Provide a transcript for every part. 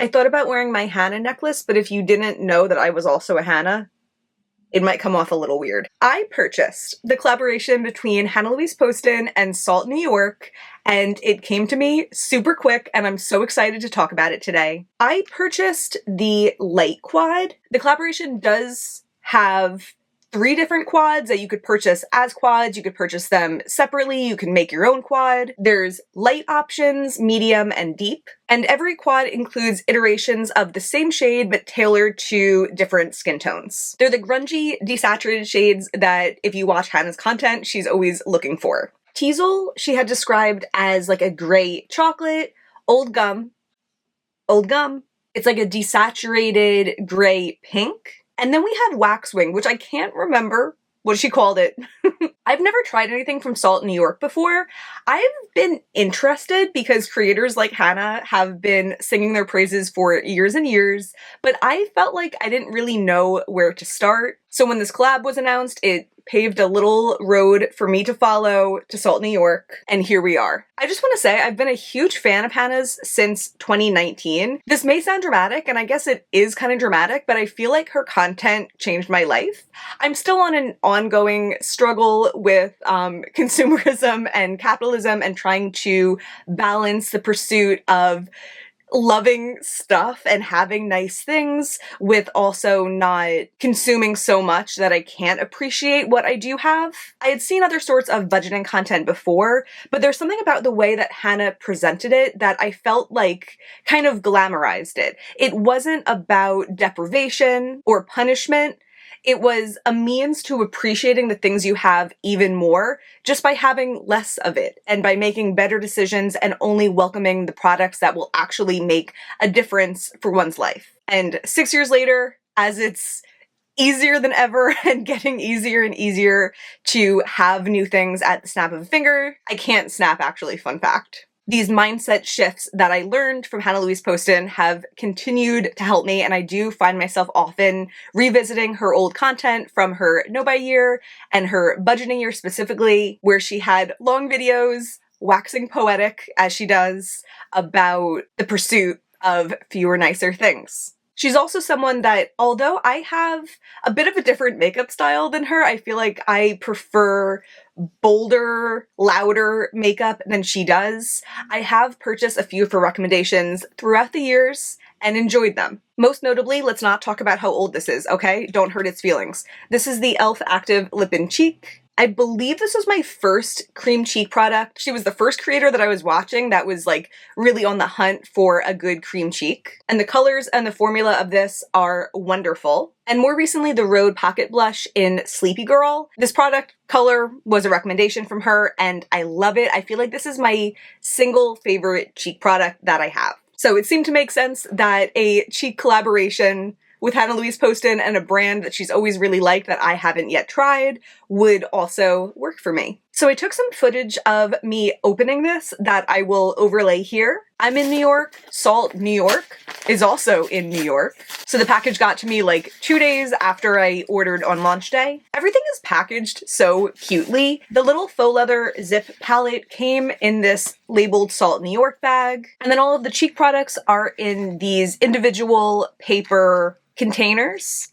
I thought about wearing my Hannah necklace, but if you didn't know that I was also a Hannah, it might come off a little weird. I purchased the collaboration between Hannah Louise Poston and Salt New York, and it came to me super quick, and I'm so excited to talk about it today. I purchased the Light Quad. The collaboration does have 3 different quads that you could purchase as quads. You could purchase them separately. You can make your own quad. There's light options, medium, and deep. And every quad includes iterations of the same shade, but tailored to different skin tones. They're the grungy, desaturated shades that if you watch Hannah's content, she's always looking for. Teasel, she had described as like a gray chocolate, old gum. It's like a desaturated gray pink. And then we had Waxwing, which I can't remember what she called it. I've never tried anything from Salt New York before. I've been interested because creators like Hannah have been singing their praises for years and years, but I felt like I didn't really know where to start. So when this collab was announced, it paved a little road for me to follow to Salt New York, and here we are. I just want to say I've been a huge fan of Hannah's since 2019. This may sound dramatic, and I guess it is kind of dramatic, but I feel like her content changed my life. I'm still on an ongoing struggle with consumerism and capitalism and trying to balance the pursuit of loving stuff and having nice things with also not consuming so much that I can't appreciate what I do have. I had seen other sorts of budgeting content before, but there's something about the way that Hannah presented it that I felt like kind of glamorized it. It wasn't about deprivation or punishment. It was a means to appreciating the things you have even more just by having less of it and by making better decisions and only welcoming the products that will actually make a difference for one's life. And 6 years later, as it's easier than ever and getting easier and easier to have new things at the snap of a finger, I can't snap actually, fun fact. These mindset shifts that I learned from Hannah Louise Poston have continued to help me, and I do find myself often revisiting her old content from her No Buy year and her budgeting year specifically, where she had long videos, waxing poetic as she does, about the pursuit of fewer, nicer things. She's also someone that, although I have a bit of a different makeup style than her, I feel like I prefer bolder, louder makeup than she does. I have purchased a few of her recommendations throughout the years and enjoyed them. Most notably, let's not talk about how old this is, okay? Don't hurt its feelings. This is the e.l.f. Active Lip and Cheek. I believe this was my first cream cheek product. She was the first creator that I was watching that was like really on the hunt for a good cream cheek. And the colors and the formula of this are wonderful. And more recently, the Rhode Pocket Blush in Sleepy Girl. This product color was a recommendation from her and I love it. I feel like this is my single favorite cheek product that I have. So it seemed to make sense that a cheek collaboration with Hannah Louise Poston and a brand that she's always really liked that I haven't yet tried would also work for me. So I took some footage of me opening this that I will overlay here. I'm in New York. Salt New York is also in New York. So the package got to me like 2 days after I ordered on launch day. Everything is packaged so cutely. The little faux leather zip palette came in this labeled Salt New York bag. And then all of the cheek products are in these individual paper containers.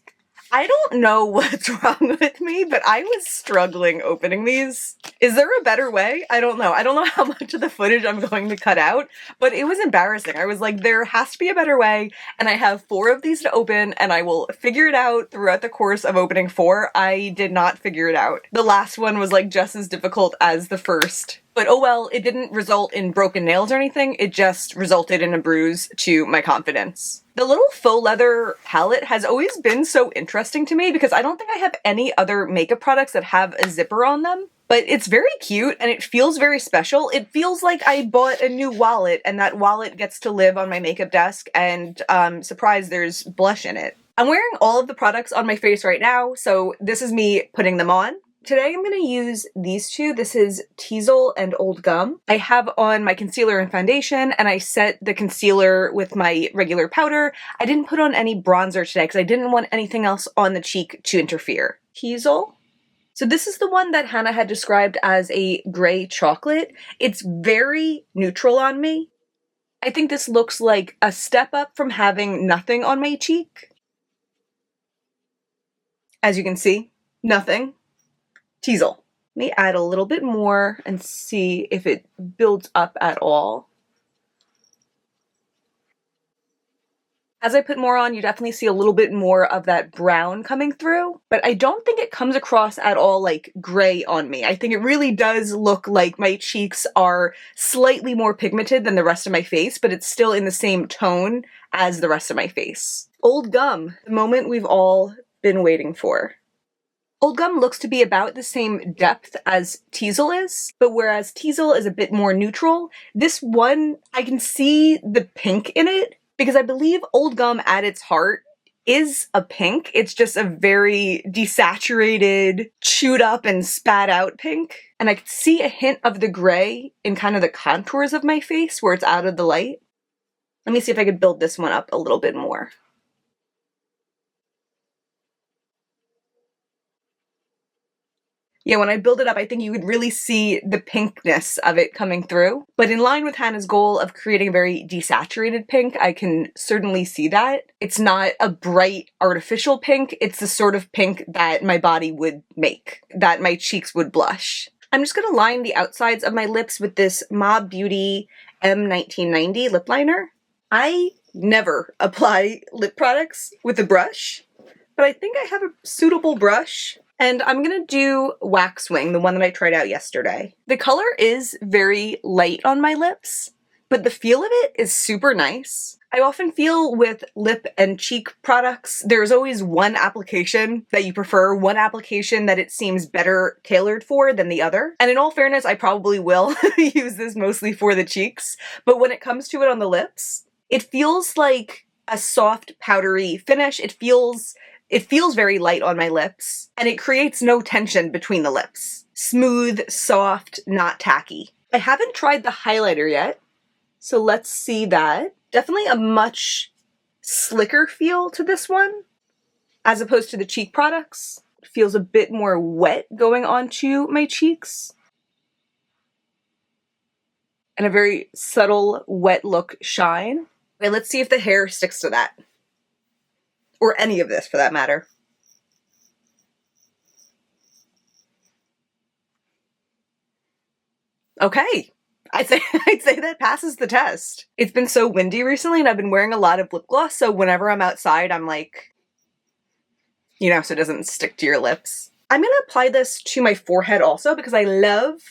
I don't know what's wrong with me, but I was struggling opening these. Is there a better way? I don't know. I don't know how much of the footage I'm going to cut out, but it was embarrassing. I was like, there has to be a better way, and I have 4 of these to open, and I will figure it out throughout the course of opening 4. I did not figure it out. The last one was like just as difficult as the first. But oh well, it didn't result in broken nails or anything, it just resulted in a bruise to my confidence. The little faux leather palette has always been so interesting to me because I don't think I have any other makeup products that have a zipper on them. But it's very cute and it feels very special. It feels like I bought a new wallet and that wallet gets to live on my makeup desk and surprise, there's blush in it. I'm wearing all of the products on my face right now, so this is me putting them on. Today I'm going to use these two. This is Teasel and Old Gum. I have on my concealer and foundation, and I set the concealer with my regular powder. I didn't put on any bronzer today because I didn't want anything else on the cheek to interfere. Teasel. So this is the one that Hannah had described as a gray chocolate. It's very neutral on me. I think this looks like a step up from having nothing on my cheek. As you can see, nothing. Teasel. Let me add a little bit more and see if it builds up at all. As I put more on, you definitely see a little bit more of that brown coming through, but I don't think it comes across at all like gray on me. I think it really does look like my cheeks are slightly more pigmented than the rest of my face, but it's still in the same tone as the rest of my face. Old Gum, the moment we've all been waiting for. Old Gum looks to be about the same depth as Teasel is, but whereas Teasel is a bit more neutral, this one, I can see the pink in it, because I believe Old Gum at its heart is a pink. It's just a very desaturated, chewed up and spat out pink. And I could see a hint of the gray in kind of the contours of my face where it's out of the light. Let me see if I could build this one up a little bit more. Yeah, when I build it up, I think you would really see the pinkness of it coming through. But in line with Hannah's goal of creating a very desaturated pink, I can certainly see that. It's not a bright artificial pink, it's the sort of pink that my body would make, that my cheeks would blush. I'm just gonna line the outsides of my lips with this Mob Beauty M1990 lip liner. I never apply lip products with a brush, but I think I have a suitable brush. And I'm gonna do Waxwing, the one that I tried out yesterday. The color is very light on my lips, but the feel of it is super nice. I often feel with lip and cheek products, there's always one application that you prefer, one application that it seems better tailored for than the other. And in all fairness, I probably will use this mostly for the cheeks, but when it comes to it on the lips, it feels like a soft, powdery finish. It feels very light on my lips, and it creates no tension between the lips. Smooth, soft, not tacky. I haven't tried the highlighter yet, so let's see that. Definitely a much slicker feel to this one, as opposed to the cheek products. It feels a bit more wet going onto my cheeks. And a very subtle, wet look shine. Okay, let's see if the hair sticks to that. Or any of this, for that matter. Okay, I'd say that passes the test. It's been so windy recently and I've been wearing a lot of lip gloss, so whenever I'm outside, I'm like, you know, so it doesn't stick to your lips. I'm gonna apply this to my forehead also because I love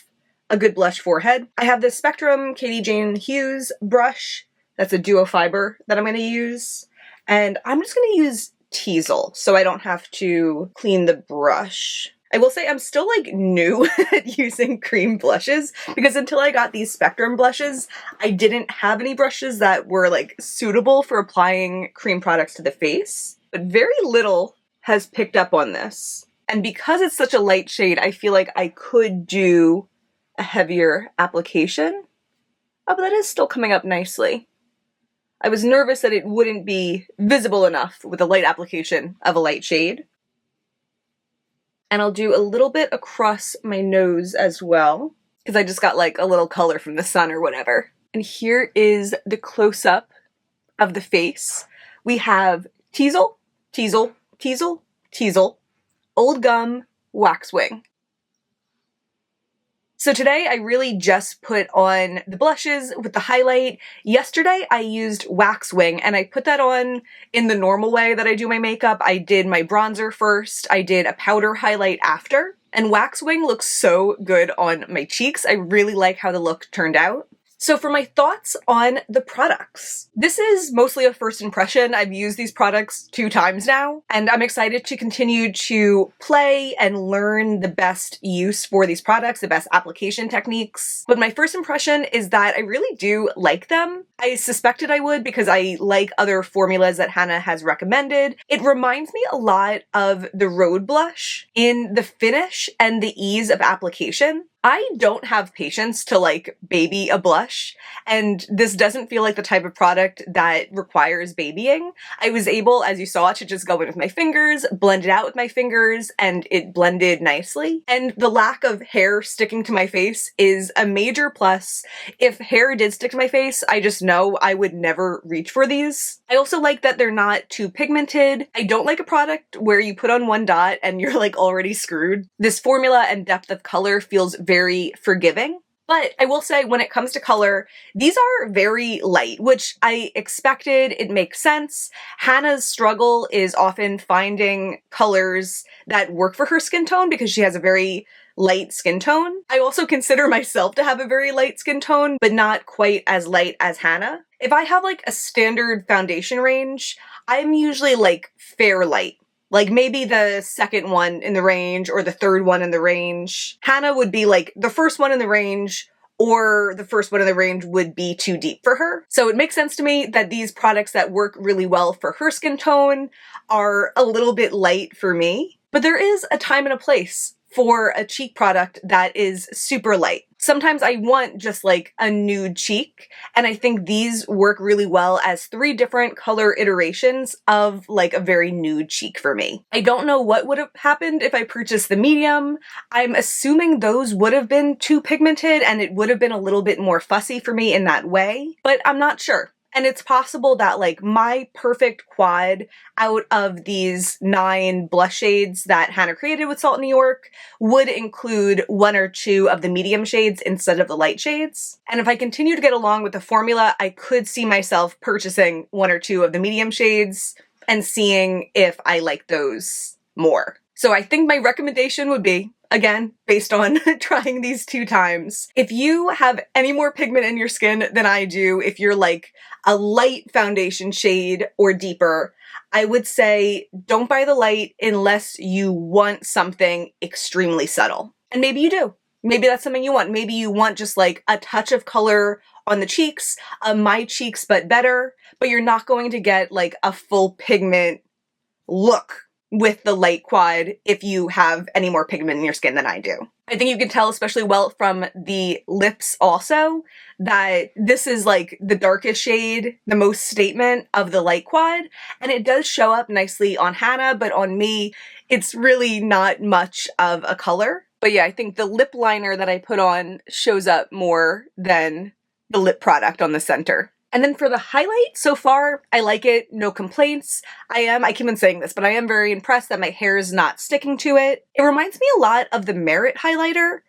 a good blush forehead. I have this Spectrum Katie Jane Hughes brush. That's a duo fiber that I'm gonna use. And I'm just gonna use Teasel so I don't have to clean the brush. I will say I'm still like new at using cream blushes because until I got these Spectrum blushes, I didn't have any brushes that were like suitable for applying cream products to the face. But very little has picked up on this. And because it's such a light shade, I feel like I could do a heavier application. Oh, but that is still coming up nicely. I was nervous that it wouldn't be visible enough with a light application of a light shade. And I'll do a little bit across my nose as well, because I just got like a little color from the sun or whatever. And here is the close-up of the face. We have Teasel, Teasel, Teasel, Teasel, Old Gum, Waxwing. So today I really just put on the blushes with the highlight. Yesterday I used Waxwing and I put that on in the normal way that I do my makeup. I did my bronzer first, I did a powder highlight after, and Waxwing looks so good on my cheeks. I really like how the look turned out. So for my thoughts on the products, this is mostly a first impression. I've used these products 2 times now, and I'm excited to continue to play and learn the best use for these products, the best application techniques. But my first impression is that I really do like them. I suspected I would because I like other formulas that Hannah has recommended. It reminds me a lot of the Road Blush in the finish and the ease of application. I don't have patience to like baby a blush, and this doesn't feel like the type of product that requires babying. I was able, as you saw, to just go in with my fingers, blend it out with my fingers, and it blended nicely. And the lack of hair sticking to my face is a major plus. If hair did stick to my face, I just know I would never reach for these. I also like that they're not too pigmented. I don't like a product where you put on one dot and you're like already screwed. This formula and depth of color feels very forgiving. But I will say, when it comes to color, these are very light, which I expected. It makes sense. Hannah's struggle is often finding colors that work for her skin tone because she has a very light skin tone. I also consider myself to have a very light skin tone, but not quite as light as Hannah. If I have like a standard foundation range, I'm usually like fair light. Like maybe the second one in the range or the third one in the range. Hannah would be like the first one in the range, or the first one in the range would be too deep for her. So it makes sense to me that these products that work really well for her skin tone are a little bit light for me. But there is a time and a place for a cheek product that is super light. Sometimes I want just like a nude cheek, and I think these work really well as 3 different color iterations of like a very nude cheek for me. I don't know what would have happened if I purchased the medium. I'm assuming those would have been too pigmented and it would have been a little bit more fussy for me in that way, but I'm not sure. And it's possible that like my perfect quad out of these 9 blush shades that Hannah created with Salt New York would include 1 or 2 of the medium shades instead of the light shades. And if I continue to get along with the formula, I could see myself purchasing 1 or 2 of the medium shades and seeing if I like those more. So I think my recommendation would be, again, based on trying these 2 times, if you have any more pigment in your skin than I do, if you're like a light foundation shade or deeper, I would say don't buy the light unless you want something extremely subtle. And maybe you do. Maybe that's something you want. Maybe you want just like a touch of color on the cheeks, my cheeks but better, but you're not going to get like a full pigment look with the light quad if you have any more pigment in your skin than I do. I think you can tell especially well from the lips also that this is like the darkest shade, the most statement of the light quad, and it does show up nicely on Hannah, but on me, it's really not much of a color. But yeah, I think the lip liner that I put on shows up more than the lip product on the center. And then for the highlight, so far, I like it, no complaints. I keep on saying this, but I am very impressed that my hair is not sticking to it. It reminds me a lot of the Merit highlighter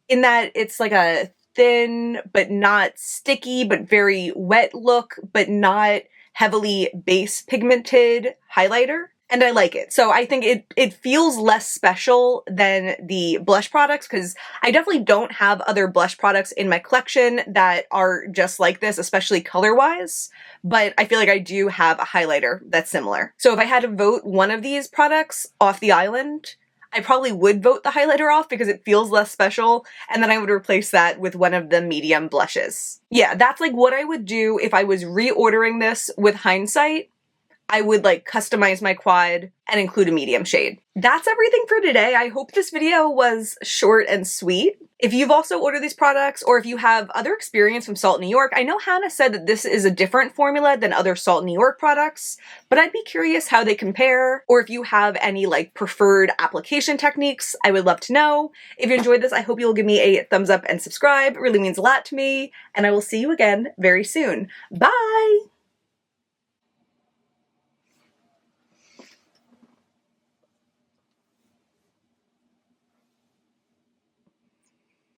in that it's like a thin, but not sticky, but very wet look, but not heavily base pigmented highlighter. And I like it. So I think it feels less special than the blush products because I definitely don't have other blush products in my collection that are just like this, especially color-wise, but I feel like I do have a highlighter that's similar. So if I had to vote one of these products off the island, I probably would vote the highlighter off because it feels less special, and then I would replace that with one of the medium blushes. Yeah, that's like what I would do if I was reordering this with hindsight. I would like customize my quad and include a medium shade. That's everything for today. I hope this video was short and sweet. If you've also ordered these products, or if you have other experience from Salt New York, I know Hannah said that this is a different formula than other Salt New York products, but I'd be curious how they compare, or if you have any like preferred application techniques, I would love to know. If you enjoyed this, I hope you'll give me a thumbs up and subscribe. It really means a lot to me, and I will see you again very soon. Bye!